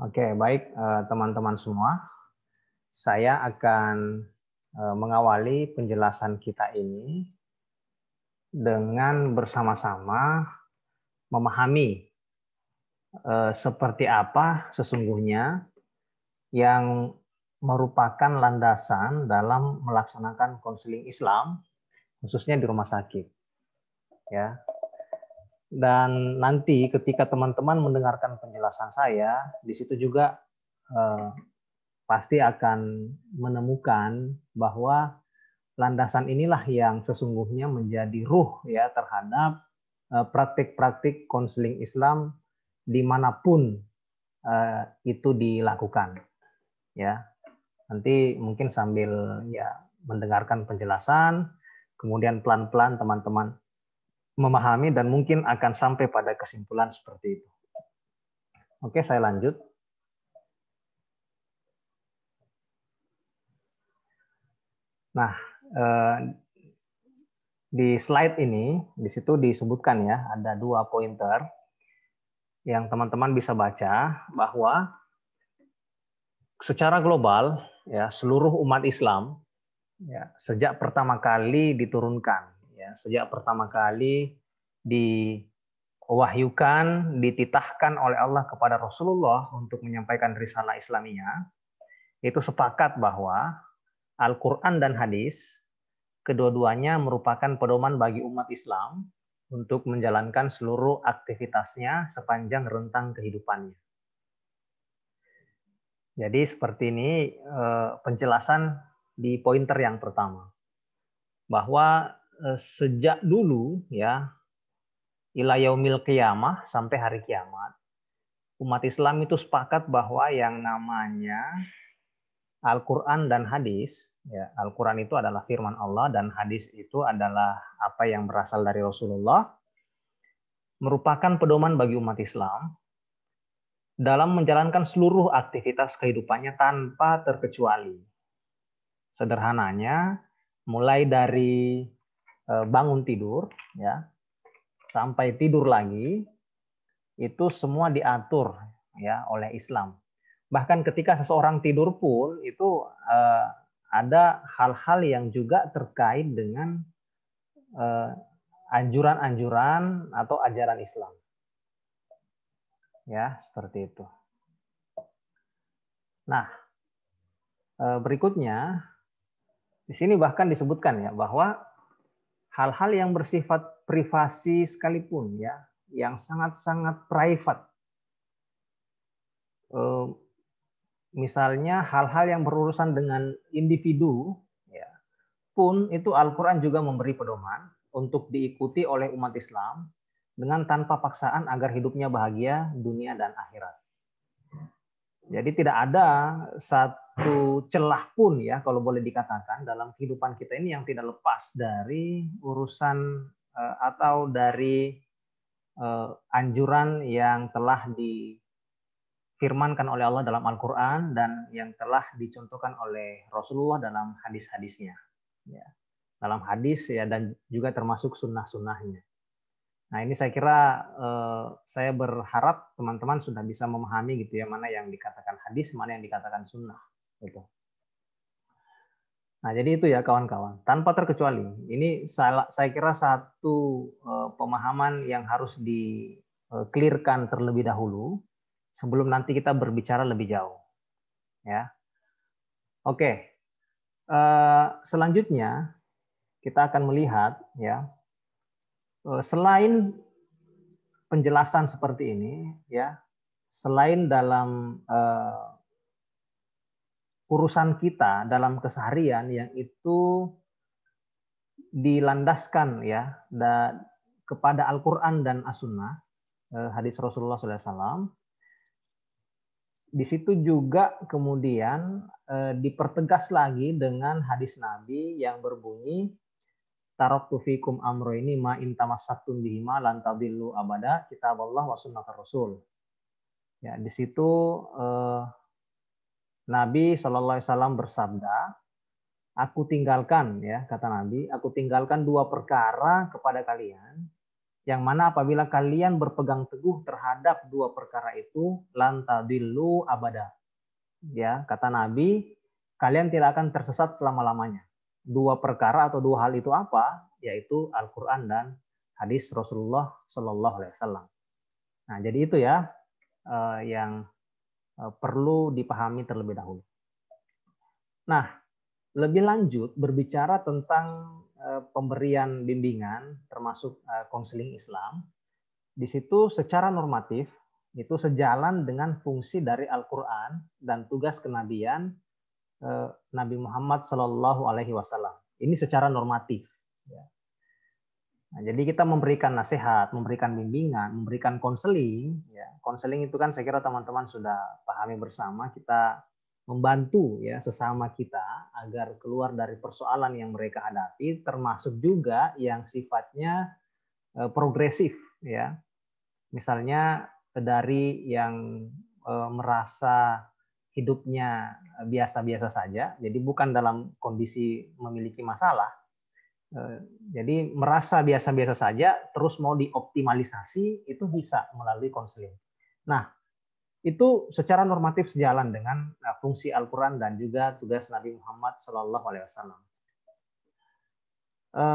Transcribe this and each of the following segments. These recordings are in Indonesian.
Oke, baik teman-teman semua. Saya akan mengawali penjelasan kita ini dengan bersama-sama memahami seperti apa sesungguhnya yang merupakan landasan dalam melaksanakan konseling Islam, khususnya di rumah sakit. Ya. Dan nanti ketika teman-teman mendengarkan penjelasan saya, di situ juga pasti akan menemukan bahwa landasan inilah yang sesungguhnya menjadi ruh ya terhadap praktik-praktik konseling Islam dimanapun itu dilakukan. Ya, nanti mungkin sambil ya mendengarkan penjelasan, kemudian pelan-pelan teman-teman memahami dan mungkin akan sampai pada kesimpulan seperti itu. Oke, saya lanjut. Nah, di slide ini, di situ disebutkan ya, ada 2 pointer yang teman-teman bisa baca bahwa secara global ya seluruh umat Islam ya sejak pertama kali diturunkan ya, sejak pertama kali diwahyukan, dititahkan oleh Allah kepada Rasulullah untuk menyampaikan risalah Islamiyah, itu sepakat bahwa Al-Qur'an dan hadis kedua-duanya merupakan pedoman bagi umat Islam untuk menjalankan seluruh aktivitasnya sepanjang rentang kehidupannya. Jadi seperti ini penjelasan di pointer yang pertama. Bahwa sejak dulu ya ila yaumil qiyamah sampai hari kiamat, umat Islam itu sepakat bahwa yang namanya Al-Qur'an dan hadis, ya, Al-Qur'an itu adalah firman Allah dan hadis itu adalah apa yang berasal dari Rasulullah, merupakan pedoman bagi umat Islam dalam menjalankan seluruh aktivitas kehidupannya tanpa terkecuali. Sederhananya, mulai dari bangun tidur, ya, sampai tidur lagi, itu semua diatur ya oleh Islam. Bahkan ketika seseorang tidur pun itu ada hal-hal yang juga terkait dengan anjuran-anjuran atau ajaran Islam. Ya, seperti itu. Nah, berikutnya di sini bahkan disebutkan ya bahwa hal-hal yang bersifat privasi sekalipun ya, yang sangat-sangat private, misalnya hal-hal yang berurusan dengan individu, ya, pun itu Al-Quran juga memberi pedoman untuk diikuti oleh umat Islam dengan tanpa paksaan agar hidupnya bahagia dunia dan akhirat. Jadi tidak ada satu celah pun ya kalau boleh dikatakan dalam kehidupan kita ini yang tidak lepas dari urusan atau dari anjuran yang telah difirmankan oleh Allah dalam Al-Quran dan yang telah dicontohkan oleh Rasulullah dalam hadis-hadisnya. Ya. Dalam hadis ya dan juga termasuk sunnah-sunnahnya. Nah ini saya kira saya berharap teman-teman sudah bisa memahami gitu ya mana yang dikatakan hadis, mana yang dikatakan sunnah. Gitu. Nah jadi itu ya kawan-kawan. Tanpa terkecuali ini saya kira satu pemahaman yang harus di-clearkan terlebih dahulu sebelum nanti kita berbicara lebih jauh. Ya, oke. Selanjutnya kita akan melihat ya selain penjelasan seperti ini ya selain dalam urusan kita dalam keseharian yang itu dilandaskan ya kepada Al-Quran dan As-Sunnah, hadis Rasulullah SAW, di situ juga kemudian dipertegas lagi dengan hadis Nabi yang berbunyi taraktu fikum amroini ma in tamassaktum bihima lan tadillu abada kitaballah wa sunnatar rasul. Ya, di situ Nabi Shallallahu Alaihi Wasallam bersabda, aku tinggalkan ya kata Nabi, aku tinggalkan 2 perkara kepada kalian yang mana apabila kalian berpegang teguh terhadap dua perkara itu, lan tadillu abada. Ya, kata Nabi, kalian tidak akan tersesat selama-lamanya. Dua perkara atau dua hal itu apa? Yaitu Al-Qur'an dan hadis Rasulullah Shallallahu alaihi wasallam. Nah, jadi itu ya yang perlu dipahami terlebih dahulu. Nah, lebih lanjut berbicara tentang pemberian bimbingan termasuk konseling Islam, di situ secara normatif itu sejalan dengan fungsi dari Al-Qur'an dan tugas kenabian Nabi Muhammad Shallallahu alaihi wasallam. Ini secara normatif. Nah, jadi kita memberikan nasihat, memberikan bimbingan, memberikan konseling. Konseling itu kan saya kira teman-teman sudah pahami bersama, kita membantu ya sesama kita agar keluar dari persoalan yang mereka hadapi, termasuk juga yang sifatnya progresif ya. Misalnya dari yang merasa hidupnya biasa-biasa saja, jadi bukan dalam kondisi memiliki masalah. Jadi merasa biasa-biasa saja, terus mau dioptimalisasi, itu bisa melalui konseling. Nah, itu secara normatif sejalan dengan fungsi Al-Quran dan juga tugas Nabi Muhammad SAW.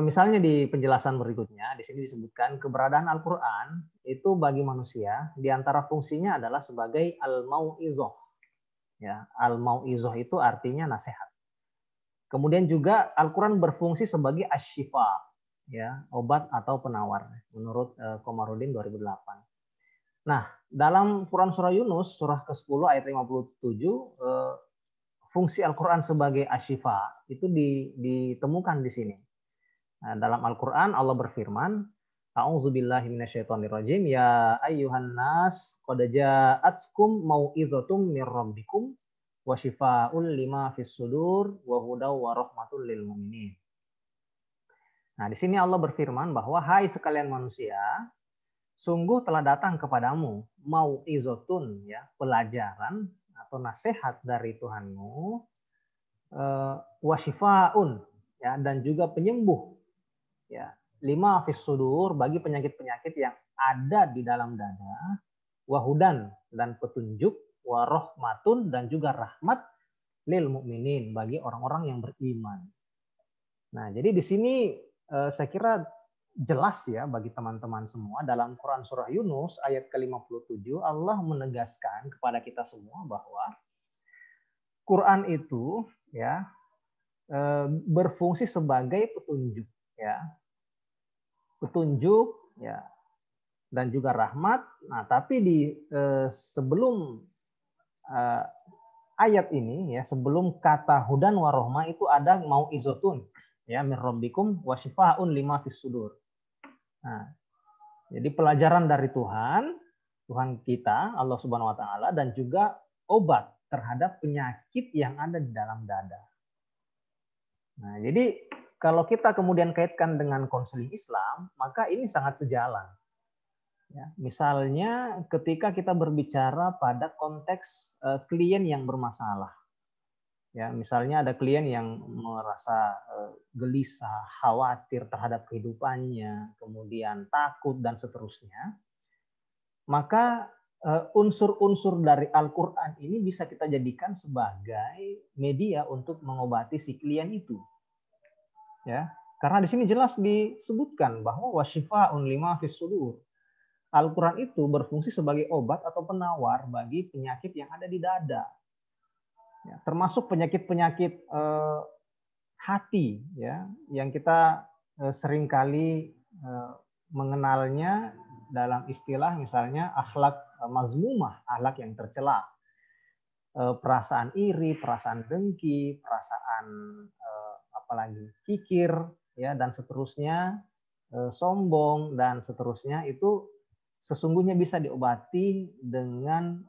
Misalnya di penjelasan berikutnya, di sini disebutkan keberadaan Al-Quran itu bagi manusia, di antara fungsinya adalah sebagai al-mau'izoh. Ya, al-mau'izoh itu artinya nasihat. Kemudian juga Al-Quran berfungsi sebagai asy-syifa, ya, obat atau penawar, menurut Komarudin 2008. Nah, dalam Quran Surah Yunus, surah ke-10 ayat 57, fungsi Al-Quran sebagai asy-syifa itu ditemukan di sini. Nah, dalam Al-Quran Allah berfirman, A'udzubillahi minasyaitonirrajim, ya ayyuhan nas, qad ja'atkum mau'izatum mir rabbikum wa syifaa'un lima fis sudur wa hudaw wa rahmatul lil mu'minin. Nah, di sini Allah berfirman bahwa hai sekalian manusia, sungguh telah datang kepadamu mau'izatun, ya, pelajaran atau nasihat dari Tuhanmu, wa syifaa'un, ya, dan juga penyembuh, ya, lima fis sudur, bagi penyakit-penyakit yang ada di dalam dada, wahudan, dan petunjuk, warahmatun, dan juga rahmat lil mukminin, bagi orang-orang yang beriman. Nah, jadi di sini saya kira jelas ya bagi teman-teman semua, dalam Quran Surah Yunus ayat ke-57 Allah menegaskan kepada kita semua bahwa Quran itu ya berfungsi sebagai petunjuk, ya, petunjuk, ya, dan juga rahmat. Nah, tapi di sebelum ayat ini, ya, sebelum kata hudan warohmah itu ada mau'izatun, ya, mir rabbikum wa syifaa'un lima fis sudur. Nah, jadi pelajaran dari Tuhan kita, Allah Subhanahu wa taala, dan juga obat terhadap penyakit yang ada di dalam dada. Nah, jadi kalau kita kemudian kaitkan dengan konseling Islam, maka ini sangat sejalan. Ya, misalnya ketika kita berbicara pada konteks klien yang bermasalah. Ya, misalnya ada klien yang merasa gelisah, khawatir terhadap kehidupannya, kemudian takut dan seterusnya. Maka unsur-unsur dari Al-Qur'an ini bisa kita jadikan sebagai media untuk mengobati si klien itu. Ya, karena di sini jelas disebutkan bahwa wasyifaa'un lima fis sudur. Al-Qur'an itu berfungsi sebagai obat atau penawar bagi penyakit yang ada di dada. Ya, termasuk penyakit-penyakit hati, ya, yang kita seringkali mengenalnya dalam istilah misalnya akhlak mazmumah, akhlak yang tercela, perasaan iri, perasaan dengki, perasaan apalagi kikir, ya, dan seterusnya, sombong dan seterusnya, itu sesungguhnya bisa diobati dengan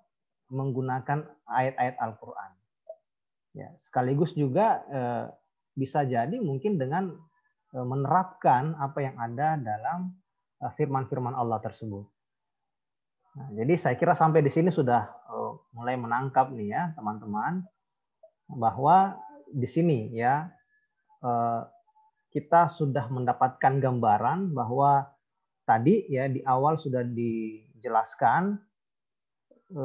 menggunakan ayat-ayat Al-Qur'an. Ya, sekaligus juga bisa jadi mungkin dengan menerapkan apa yang ada dalam firman-firman Allah tersebut. Nah, jadi saya kira sampai di sini sudah mulai menangkap nih ya teman-teman, bahwa di sini ya kita sudah mendapatkan gambaran bahwa tadi ya di awal sudah dijelaskan,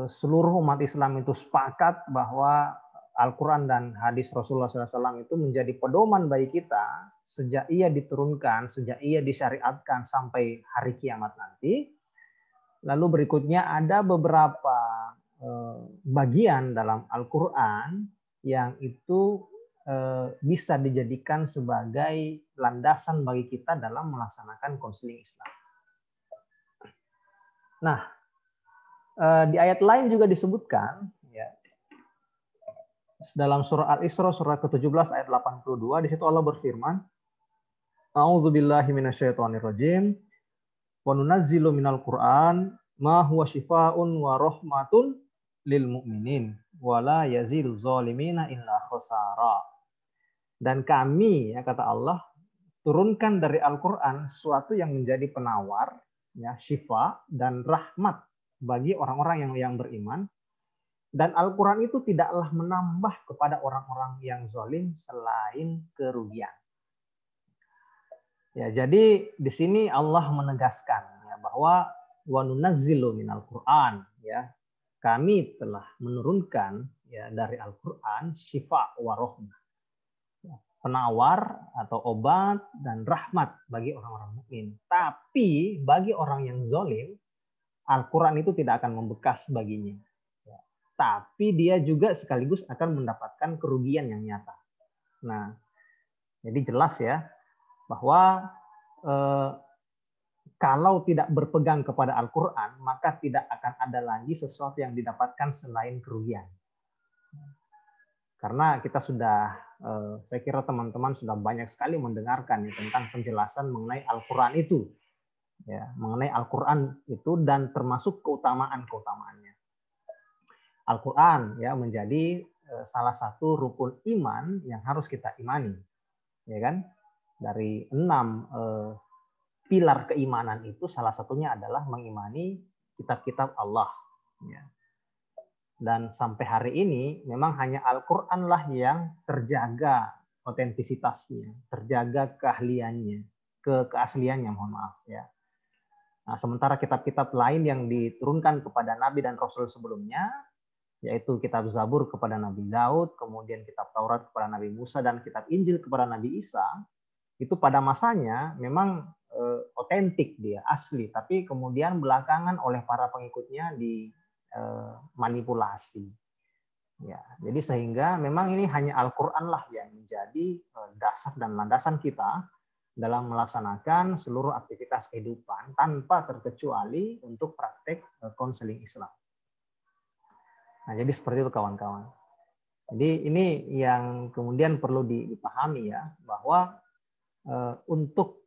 seluruh umat Islam itu sepakat bahwa Al-Quran dan hadis Rasulullah SAW itu menjadi pedoman bagi kita sejak ia diturunkan, sejak ia disyariatkan sampai hari kiamat nanti. Lalu berikutnya ada beberapa bagian dalam Al-Quran yang itu bisa dijadikan sebagai landasan bagi kita dalam melaksanakan konseling Islam. Nah, di ayat lain juga disebutkan ya, dalam surah Al-Isra surah ke-17 ayat 82, di situ Allah berfirman, A'udzubillahi minasyaitonirrajim, wa nunazzilu minal Qur'an ma huwa syifaa'un wa rahmatun lil mu'minin wa la yazidul zalimina illa khasara. Dan kami, ya kata Allah, turunkan dari Al-Quran sesuatu yang menjadi penawar, ya, syifa dan rahmat bagi orang-orang yang beriman. Dan Al-Quran itu tidaklah menambah kepada orang-orang yang zalim selain kerugian. Ya, jadi di sini Allah menegaskan ya, bahwa wa nunazzilu minal Qur'an, ya, kami telah menurunkan ya dari Al-Quran syifa wa rahmah, penawar atau obat dan rahmat bagi orang-orang mukmin. Tapi bagi orang yang zalim, Al-Quran itu tidak akan membekas baginya. Ya. Tapi dia juga sekaligus akan mendapatkan kerugian yang nyata. Nah, jadi jelas ya bahwa kalau tidak berpegang kepada Al-Quran, maka tidak akan ada lagi sesuatu yang didapatkan selain kerugian. Karena kita sudah, saya kira teman-teman sudah banyak sekali mendengarkan ya, tentang penjelasan mengenai Al-Quran itu, ya, mengenai Al-Quran itu dan termasuk keutamaan-keutamaannya. Al-Quran ya menjadi salah satu rukun iman yang harus kita imani, ya kan? Dari 6 pilar keimanan itu salah satunya adalah mengimani kitab-kitab Allah. Ya. Dan sampai hari ini memang hanya Al-Quran lah yang terjaga otentisitasnya, terjaga keahliannya, keasliannya, mohon maaf ya. Nah, sementara kitab-kitab lain yang diturunkan kepada Nabi dan Rasul sebelumnya, yaitu kitab Zabur kepada Nabi Daud, kemudian kitab Taurat kepada Nabi Musa, dan kitab Injil kepada Nabi Isa, itu pada masanya memang otentik dia, asli, tapi kemudian belakangan oleh para pengikutnya dimanipulasi. Ya, jadi sehingga memang ini hanya Al-Quran lah yang menjadi dasar dan landasan kita dalam melaksanakan seluruh aktivitas kehidupan tanpa terkecuali untuk praktek konseling Islam. Nah, jadi seperti itu kawan-kawan. Jadi ini yang kemudian perlu dipahami ya, bahwa untuk